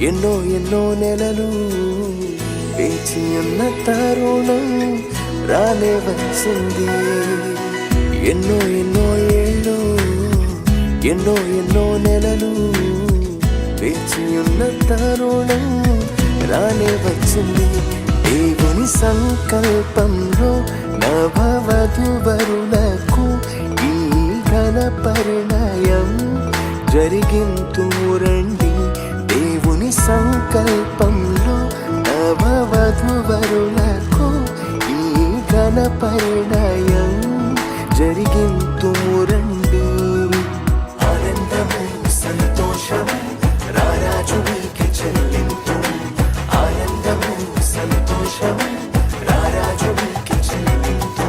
ఎన్నో ఎన్నో నెలలు వేచి ఉన్న తరుణం రానే వచ్చింది. ఎన్నో ఎన్నో ఏళ్ళు ఎన్నో ఎన్నో నెలలు వేచి ఉన్న తరుణం రానే వచ్చింది. దేవుని సంకల్పంలో నభవధువరులకు ఈ ఘన పరిణయం జరిగింతురండి. దేవుని సంకల్పంలో నభవధువరులకు ఈ ఘన పరిణయం జరిగింతురండి. ఆనందము సంతోషము రారాజు నీకే చెల్లింతు. ఆనందము సంతోషము రారాజు నీకే చెల్లింతు.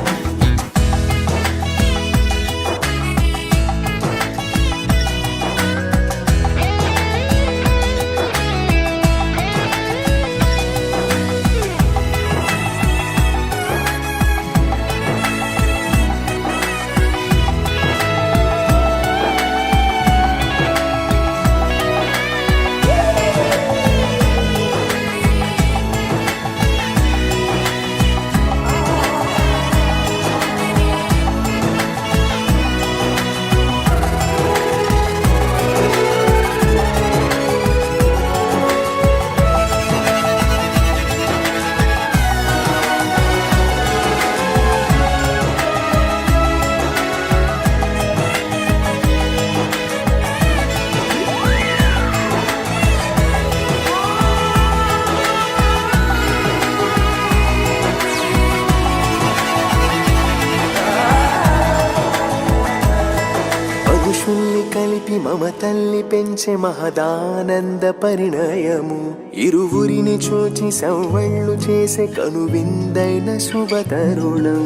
పురుషుల్ని కలిపి మమ తల్లి పెంచే మహదానంద పరిణయము. ఇరువురిని చూచి సవ్వళ్ళు చేసే కనువిందైన శుభతరుణం.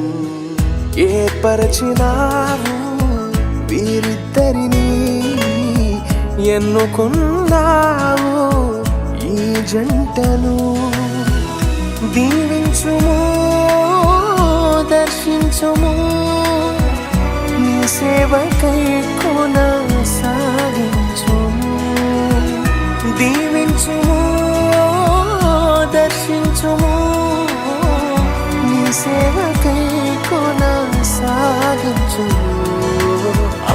ఏర్పరచినావు వీరిద్దరిని, ఎన్నుకున్నావు ఈ జంటను. దీవించుము దర్శించుము, నీ సేవకై కొనసాగించుము. దీవించుము దర్శించుము, నీ సేవకై కొనసాగించుము.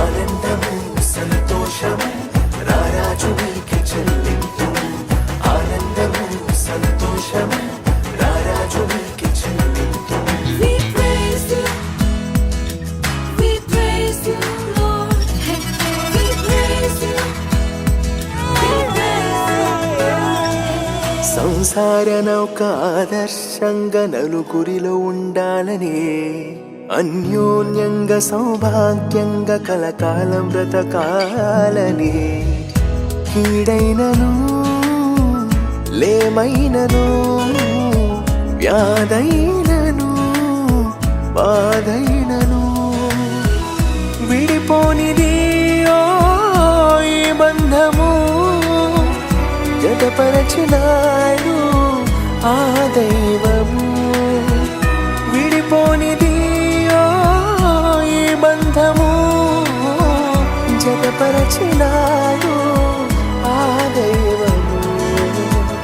ఆనందము సంతోషము రారాజు నీకే చెల్లింతు. ఆనందము సంతోషము రారాజు నీకే చెల్లింతు. సంసార నౌక ఆదర్శంగా నలుగురిలో ఉండాలనే, అన్యోన్యంగా సౌభాగ్యంగా కలకాలం బ్రతకాలనే. కీడైనను లేమైనను, వ్యాధైనను బాధైనను, విడిపోనిది ఓ ఈ బంధము. జతపరచినాడు ఆ దైవము. విడిపోనిది ఓ ఈ బంధము, జతపరచినాడు ఆ దైవము.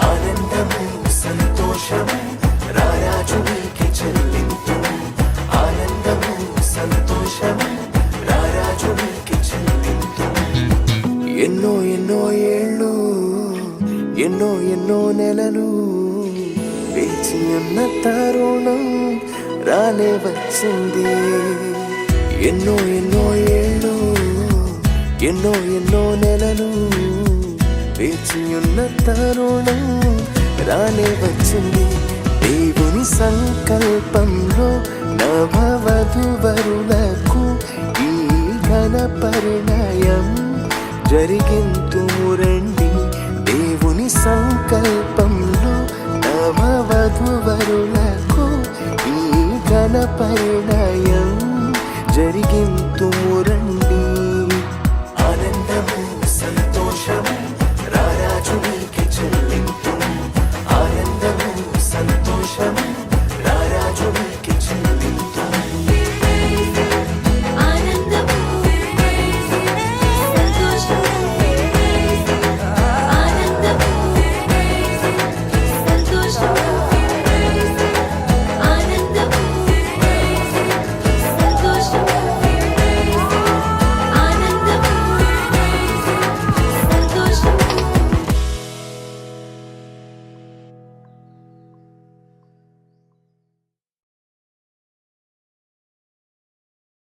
ఆనందము సంతోషము రారాజు నీకే చెల్లింతు. ఆనందము సంతోషము రారాజు నీకే చెల్లింతు. ఎన్నో ఎన్నో ఏళ్ళు ఎన్నో ఎన్నో నెలలు వేచి ఉన్న తరుణం రానే వచ్చింది. ఎన్నో ఎన్నో ఏళ్ళు ఎన్నో ఎన్నో నెలలు వేచి ఉన్న తరుణం రానే వచ్చింది. దేవుని సంకల్పంలో నభవధువరులకు ఈ ఘన పరిణయం జరిగింతురండి. దేవుని సంకల్పంలో నభవధువరులకు ఈ ఘన పరిణయం